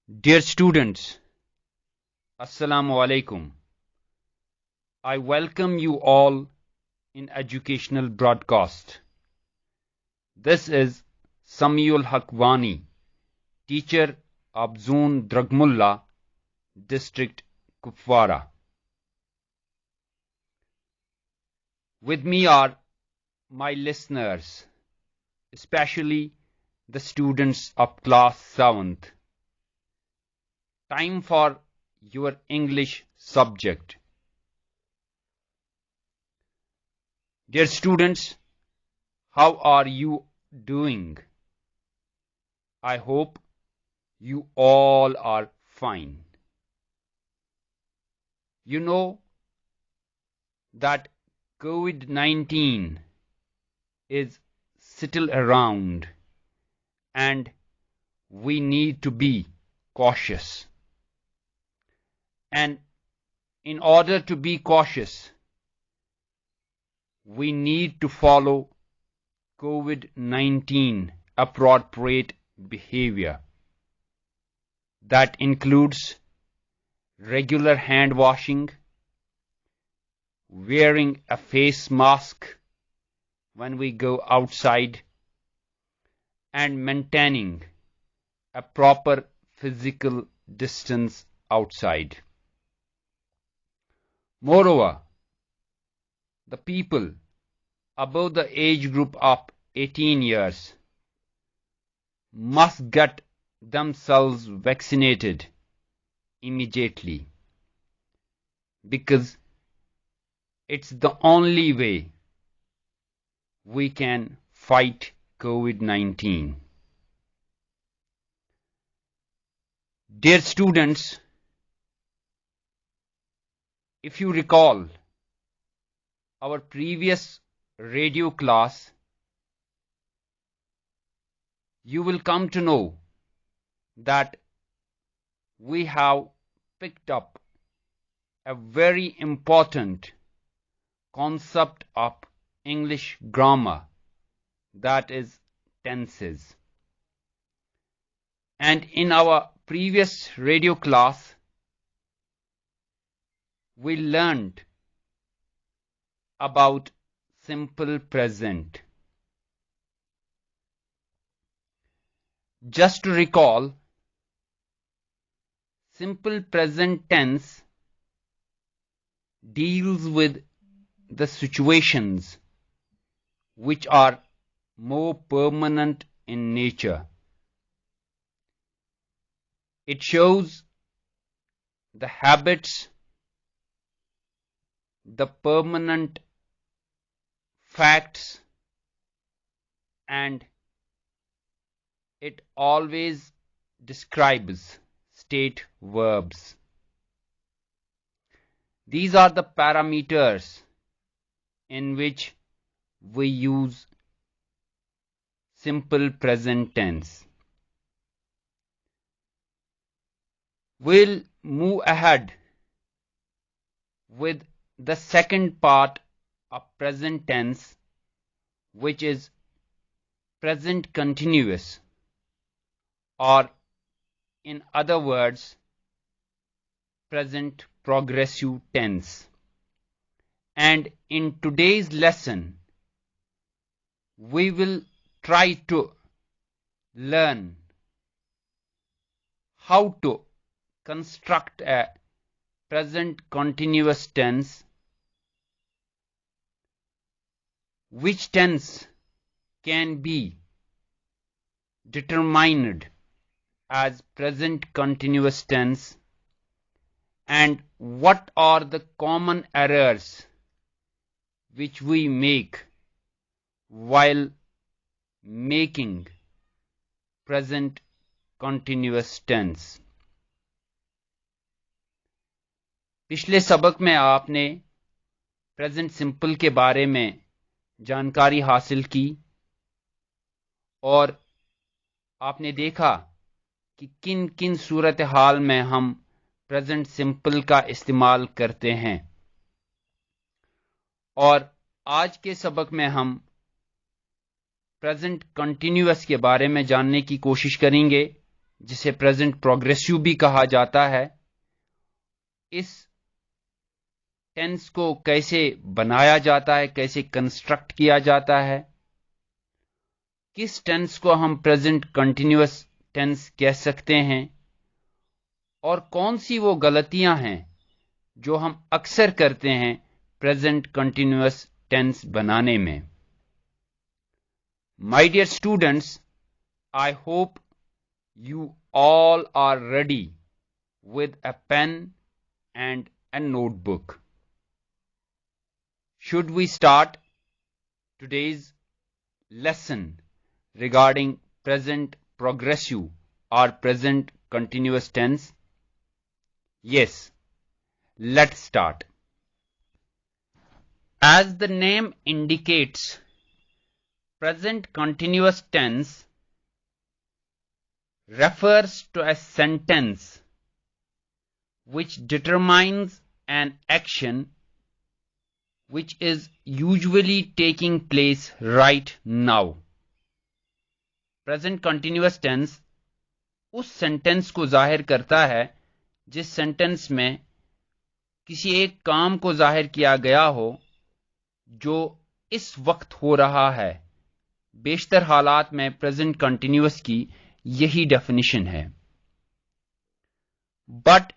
Dear students, Assalamu alaikum. I welcome you all in educational broadcast. This is Samiul Hakwani, teacher of Zone Dragmulla, District Kupwara. With me are my listeners, especially the students of class 7th. Time for your English subject. Dear students, how are you doing? I hope you all are fine. You know that COVID-19 is still around and we need to be cautious. And in order to be cautious, we need to follow COVID-19 appropriate behavior. That includes regular hand washing, wearing a face mask when we go outside, and maintaining a proper physical distance outside. Moreover, the people above the age group of 18 years must get themselves vaccinated immediately because it's the only way we can fight COVID-19. Dear students, if you recall our previous radio class, you will come to know that we have picked up a very important concept of English grammar, that is tenses. And in our previous radio class, we learned about simple present. Just to recall, simple present tense deals with the situations which are more permanent in nature. It shows the habits, the permanent facts, and it always describes state verbs. These are the parameters in which we use simple present tense. We'll move ahead with the second part of present tense, which is present continuous, or in other words, present progressive tense. And in today's lesson, we will try to learn how to construct a present continuous tense, which tense can be determined as present continuous tense, and what are the common errors which we make while making present continuous tense. पिछले सबक में आपने present simple के बारे में जानकारी हासिल की और आपने देखा कि किन किन सूरत हाल में हम प्रेजेंट सिंपल का इस्तेमाल करते हैं। और आज के सबक में हम प्रेजेंट कंटिन्यूअस के बारे में जानने की कोशिश करेंगे जिसे प्रेजेंट प्रोग्रेसिव भी कहा जाता है, इस टेंस को कैसे बनाया जाता है, कैसे कंस्ट्रक्ट किया जाता है, किस टेंस को हम प्रेजेंट कंटिन्यूअस टेंस कह सकते हैं, और कौन सी वो गलतियां हैं जो हम अक्सर करते हैं प्रेजेंट कंटिन्यूअस टेंस बनाने में। My dear students, I hope you all are ready with a pen and a notebook. Should we start today's lesson regarding present progressive or present continuous tense? Yes, let's start. As the name indicates, present continuous tense refers to a sentence which determines an action which is usually taking place right now. Present continuous tense उस sentence को जाहिर करता है जिस sentence में किसी एक काम को जाहिर किया गया हो जो इस वक्त हो रहा है। बेशतर हालात में प्रेजेंट कंटिन्यूअस की यही डेफिनेशन है। But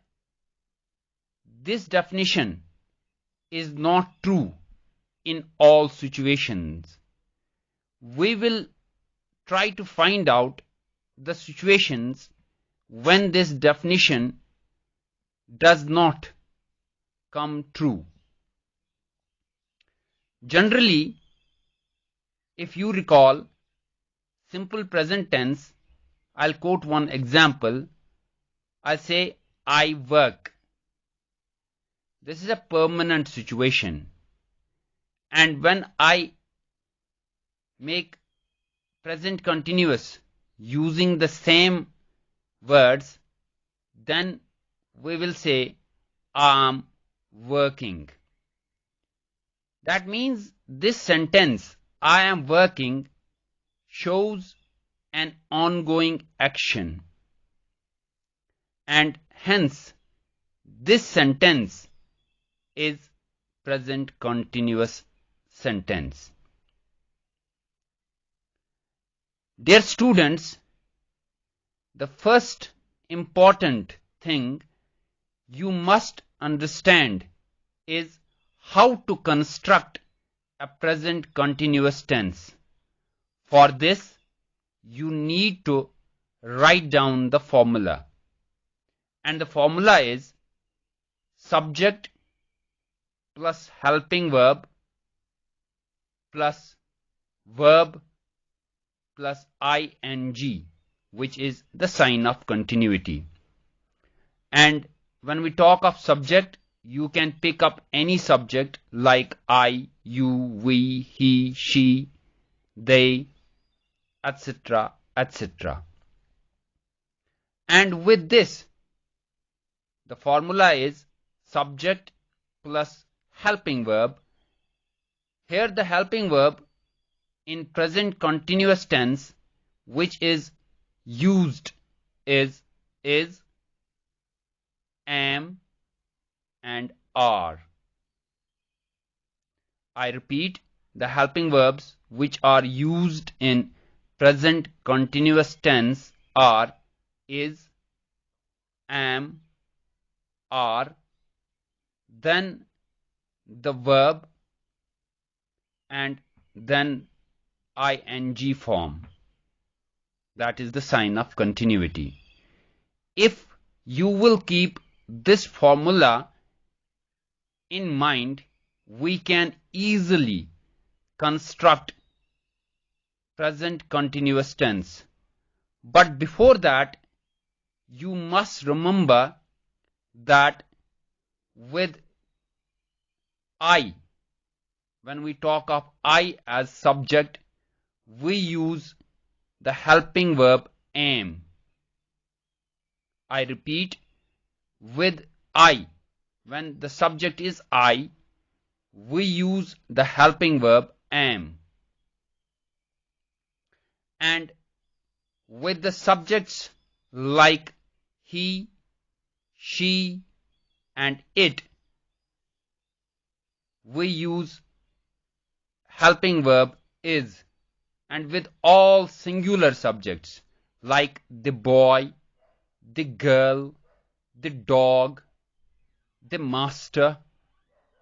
this definition is not true in all situations. We will try to find out the situations when this definition does not come true. Generally, if you recall simple present tense, I'll quote one example. I'll say, I work. This is a permanent situation. And when I make present continuous using the same words, then we will say, I'm working. That means this sentence, I am working, shows an ongoing action. And hence, this sentence is present continuous sentence. Dear students, the first important thing you must understand is how to construct a present continuous tense. For this, you need to write down the formula. And the formula is subject plus helping verb plus verb plus ing, which is the sign of continuity. And when we talk of subject, you can pick up any subject like I, you, we, he, she, they, etc., etc. And with this, the formula is subject plus helping verb. Here the helping verb in present continuous tense which is used is, am, and are. I repeat, the helping verbs which are used in present continuous tense are is, am, are, then the verb, and then ing form. That is the sign of continuity. If you will keep this formula in mind, we can easily construct present continuous tense. But before that, you must remember that with I, when we talk of I as subject, we use the helping verb am. I repeat, with I, when the subject is I, we use the helping verb am. And with the subjects like he, she, and it, we use helping verb is. And with all singular subjects like the boy, the girl, the dog, the master,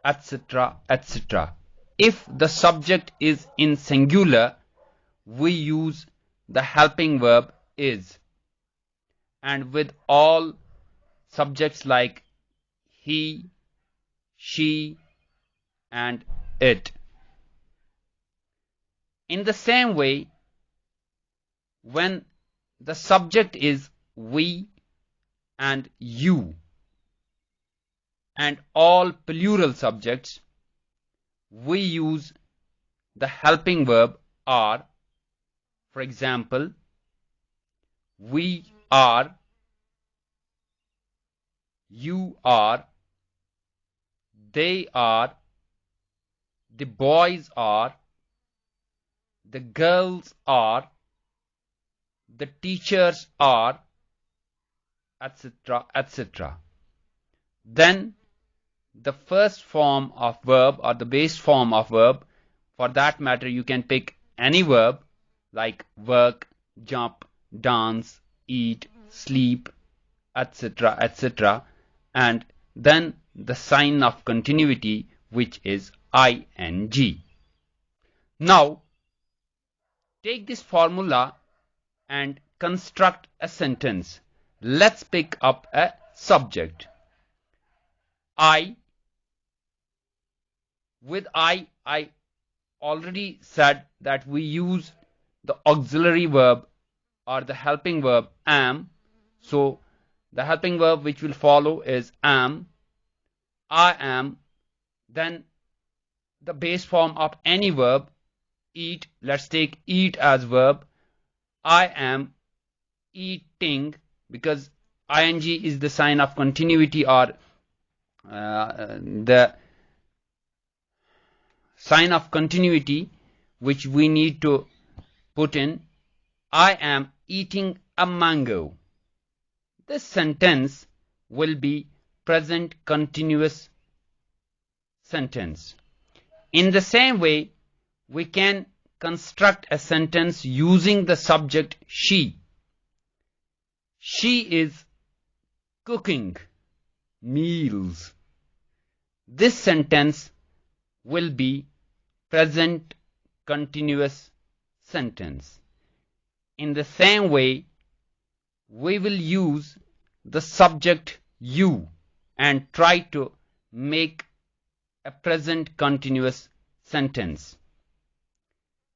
etc., etc. If the subject is in singular, we use the helping verb is. And with all subjects like he, she, and it. In the same way, when the subject is we and you and all plural subjects, we use the helping verb are. For example, we are, you are, they are, the boys are, the girls are, the teachers are, etc., etc. Then the first form of verb or the base form of verb, for that matter you can pick any verb like work, jump, dance, eat, sleep, etc., etc. And then the sign of continuity, which is ing. Now take this formula and construct a sentence. Let's pick up a subject. With I already said that we use the auxiliary verb or the helping verb am. So the helping verb which will follow is am, I am. Then the base form of any verb, eat. Let's take eat as verb. I am eating, because ing is the sign of continuity or the sign of continuity which we need to put in. I am eating a mango. This sentence will be present continuous sentence. In the same way, we can construct a sentence using the subject she. She is cooking meals. This sentence will be present continuous sentence. In the same way, we will use the subject you and try to make a present continuous sentence.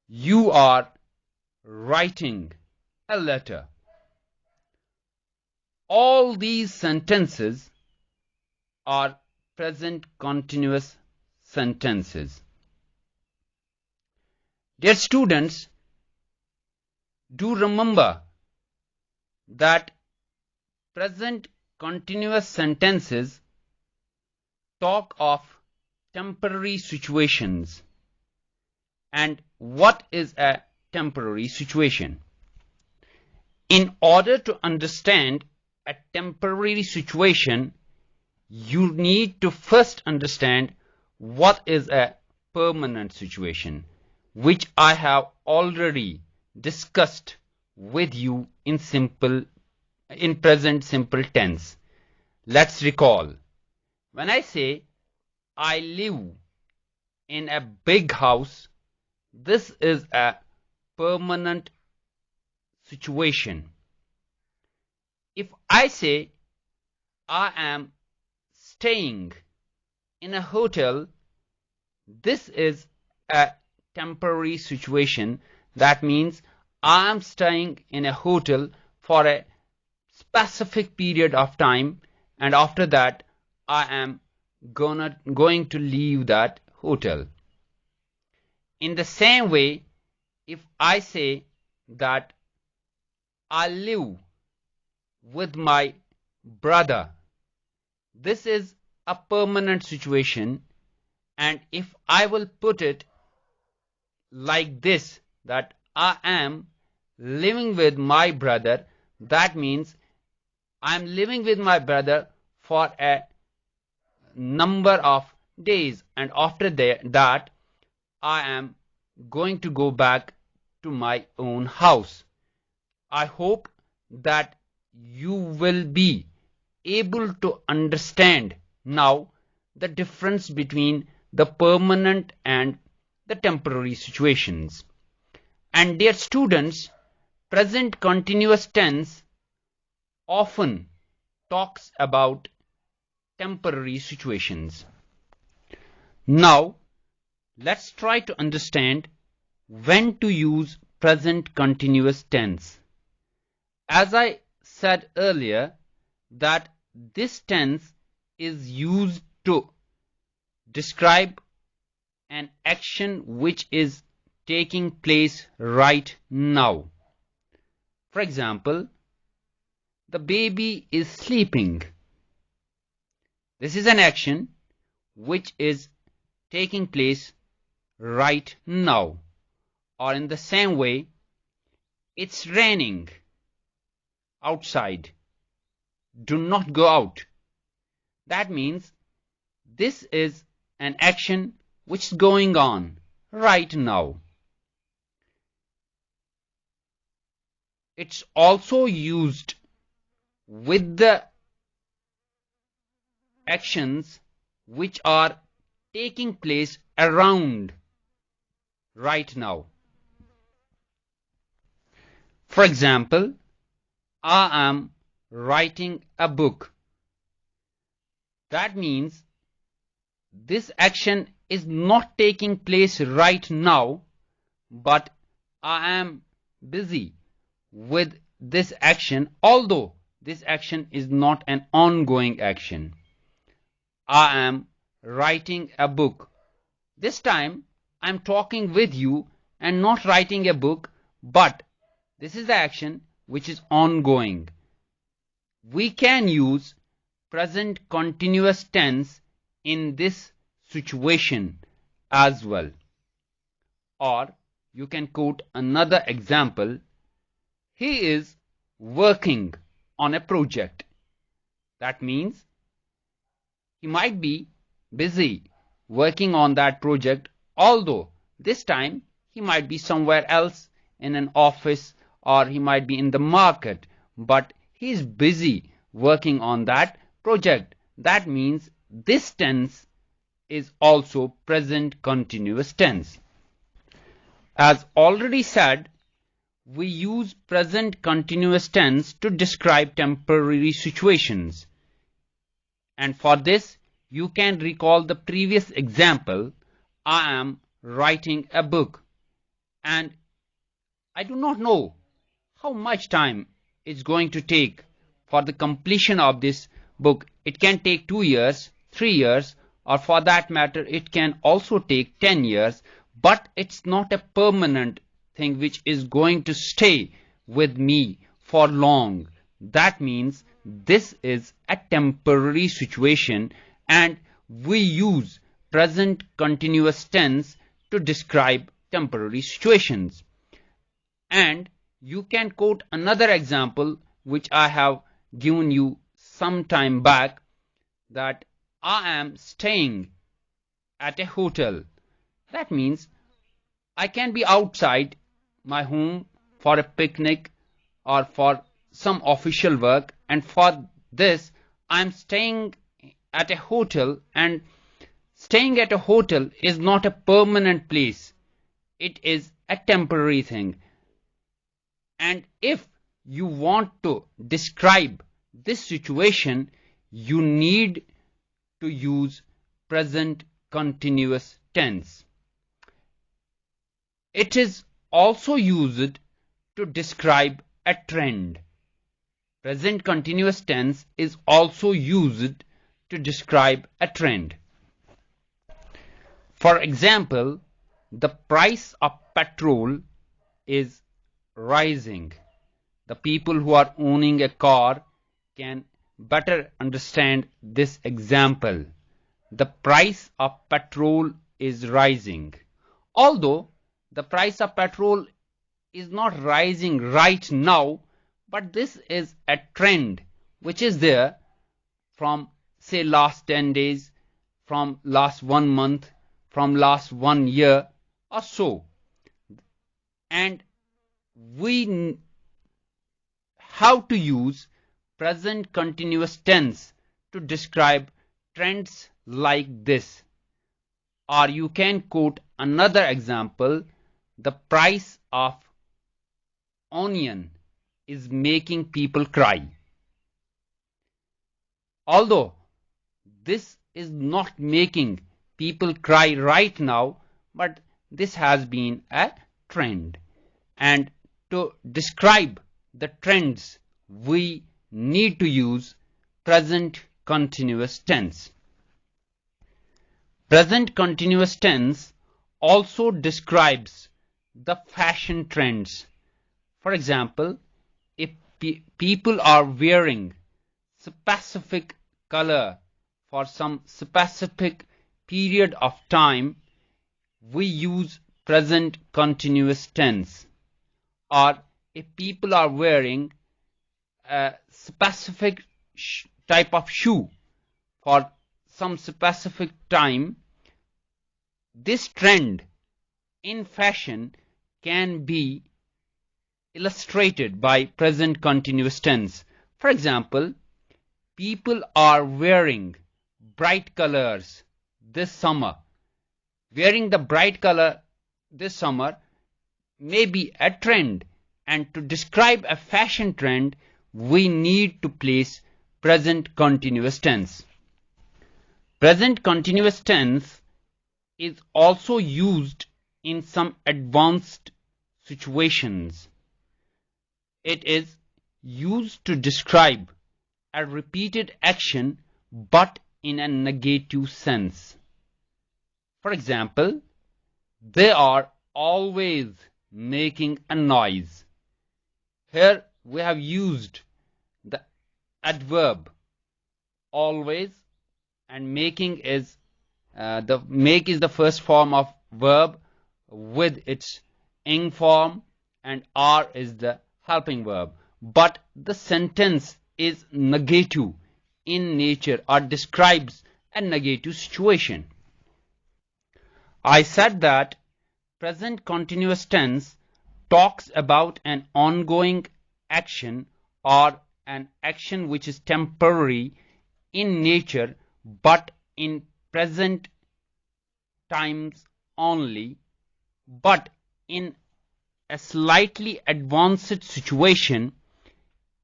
You are writing a letter. All these sentences are present continuous sentences. Dear students, do remember that present continuous sentences talk of temporary situations. And what is a temporary situation? In order to understand a temporary situation, you need to first understand what is a permanent situation, which I have already discussed with you in present simple tense. Let's recall. When I say I live in a big house, this is a permanent situation. If I say I am staying in a hotel, this is a temporary situation. That means I am staying in a hotel for a specific period of time, and after that I am going to leave that hotel. In the same way, if I say that I live with my brother, this is a permanent situation, and if I will put it like this, that I am living with my brother, that means I am living with my brother for a number of days, and after that I am going to go back to my own house. I hope that you will be able to understand now the difference between the permanent and the temporary situations. And dear students, present continuous tense often talks about temporary situations. Now, let's try to understand when to use present continuous tense. As I said earlier, that this tense is used to describe an action which is taking place right now. For example, the baby is sleeping. This is an action which is taking place right now. Or in the same way, it's raining outside. Do not go out. That means this is an action which is going on right now. It's also used with the actions which are taking place around right now. For example, I am writing a book. That means this action is not taking place right now, but I am busy with this action, although this action is not an ongoing action. I am writing a book. This time I am talking with you and not writing a book, but this is the action which is ongoing. We can use present continuous tense in this situation as well. Or you can quote another example. He is working on a project. That means he might be busy working on that project, although this time he might be somewhere else in an office, or he might be in the market, but he is busy working on that project. That means this tense is also present continuous tense. As already said, we use present continuous tense to describe temporary situations. And for this, you can recall the previous example. I am writing a book, and I do not know how much time it's going to take for the completion of this book. It can take 2 years, 3 years, or for that matter, it can also take 10 years, but it's not a permanent thing which is going to stay with me for long. That means this is a temporary situation, and we use present continuous tense to describe temporary situations. And you can quote another example which I have given you some time back, that I am staying at a hotel. That means I can be outside my home for a picnic or for some official work, and for this I am staying at a hotel, and staying at a hotel is not a permanent place. It is a temporary thing. And if you want to describe this situation, you need to use present continuous tense. It is also used to describe a trend. Present continuous tense is also used to describe a trend. For example, the price of petrol is rising. The people who are owning a car can better understand this example. The price of petrol is rising. Although the price of petrol is not rising right now, but this is a trend which is there from say last 10 days, from last 1 month, from last 1 year or so. And we have to use present continuous tense to describe trends like this. Or you can quote another example: the price of onion is making people cry. Although this is not making people cry right now, but this has been a trend. And to describe the trends, we need to use present continuous tense. Present continuous tense also describes the fashion trends. For example, if people are wearing specific color for some specific period of time, we use present continuous tense. Or if people are wearing a specific type of shoe for some specific time, this trend in fashion can be illustrated by present continuous tense. For example, people are wearing bright colors this summer. Wearing the bright color this summer may be a trend, and to describe a fashion trend, we need to place present continuous tense. Present continuous tense is also used in some advanced situations. It is used to describe a repeated action but in a negative sense. For example, they are always making a noise. Here we have used the adverb always, and making is the first form of verb with its ing form, and are is the helping verb. But the sentence is negative in nature or describes a negative situation. I said that present continuous tense talks about an ongoing action or an action which is temporary in nature but in present times only. But in a slightly advanced situation,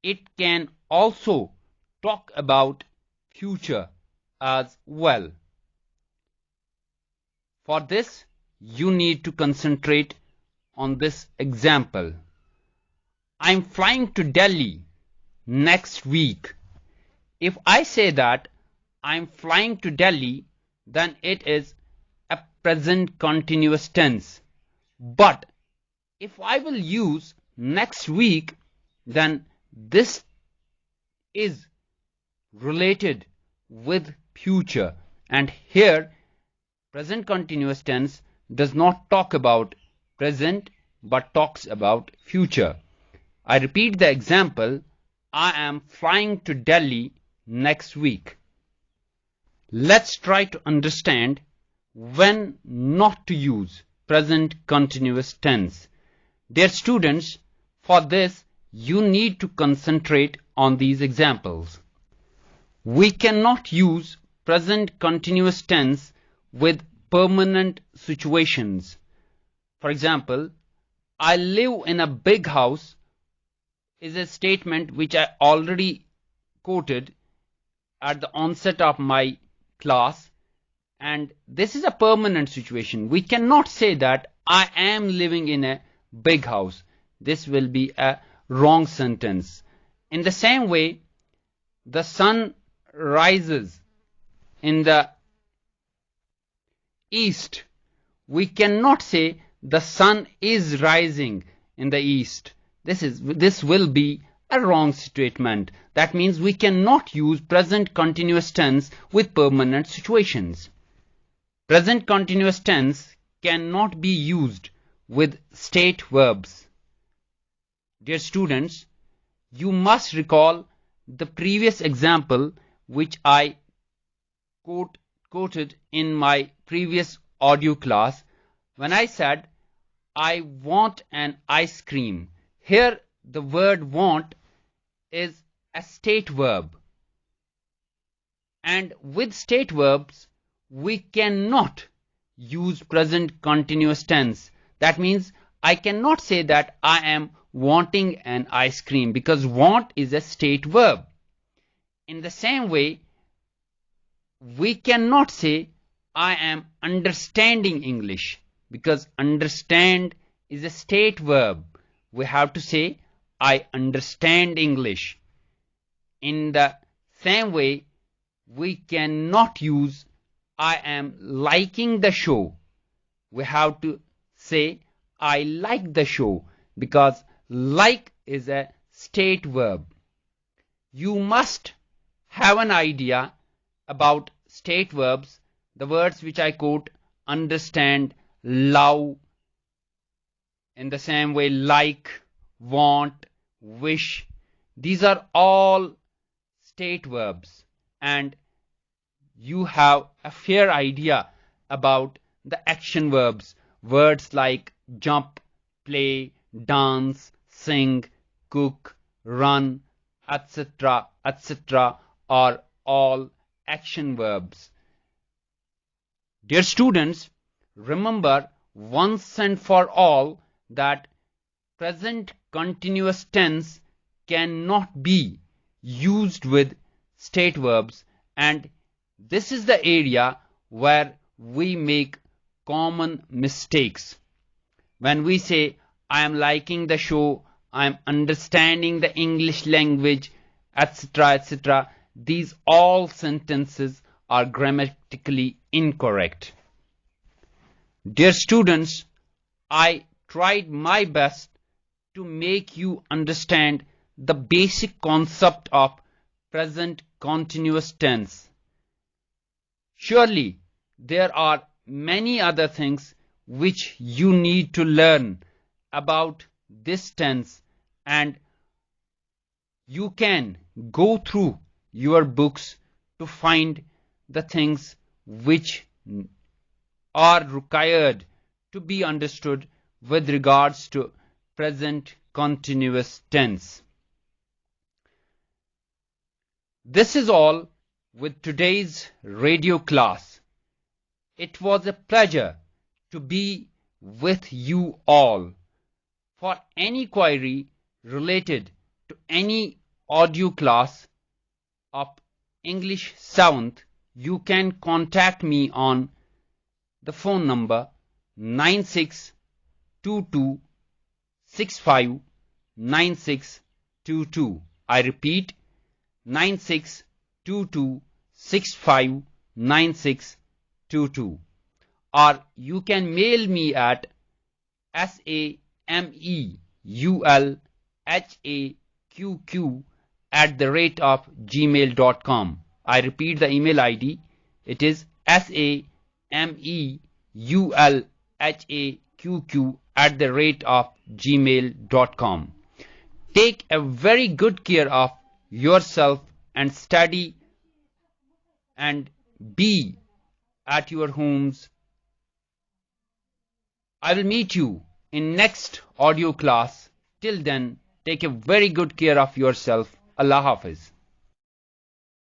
it can also talk about future as well. For this, you need to concentrate on this example. I'm flying to Delhi next week. If I say that I'm flying to Delhi, then it is a present continuous tense. But if I will use next week, then this is related with future, and here present continuous tense does not talk about present but talks about future. I repeat the example: I am flying to Delhi next week. Let's try to understand when not to use present continuous tense. Dear students, for this you need to concentrate on these examples. We cannot use present continuous tense with permanent situations. For example, I live in a big house is a statement which I already quoted at the onset of my class, and this is a permanent situation. We cannot say that I am living in a big house. This will be a wrong sentence. In the same way, the sun rises in the east. We cannot say the sun is rising in the east. This will be a wrong statement. That means we cannot use present continuous tense with permanent situations. Present continuous tense cannot be used with state verbs. Dear students, you must recall the previous example which I quoted in my previous audio class when I said, I want an ice cream. Here the word want is a state verb. And with state verbs, we cannot use present continuous tense. That means I cannot say that I am wanting an ice cream because want is a state verb. In the same way, we cannot say I am understanding English because understand is a state verb. We have to say I understand English. In the same way, we cannot use I am liking the show. We have to say I like the show because like is a state verb. You must have an idea about state verbs, the words which I quote, understand, love, in the same way like, want, wish. These are all state verbs, and you have a fair idea about the action verbs. Words like jump, play, dance, sing, cook, run, etc., etc. are all action verbs. Dear students, remember once and for all that present continuous tense cannot be used with state verbs, and this is the area where we make common mistakes. When we say, I am liking the show, I am understanding the English language, etc., etc., these all sentences are grammatically incorrect. Dear students, I tried my best to make you understand the basic concept of present continuous tense. Surely, there are many other things which you need to learn about this tense, and you can go through your books to find the things which are required to be understood with regards to present continuous tense. This is all with today's radio class. It was a pleasure to be with you all. For any query related to any audio class of English 7th, you can contact me on the phone number 9622659622. I repeat, 9622659622. Or you can mail me at sameulhaqq@gmail.com. I repeat the email ID. It is sameulhaqq@gmail.com. Take a very good care of yourself and study and be at your homes. I will meet you in next audio class. Till then, take a very good care of yourself. Allah Hafiz.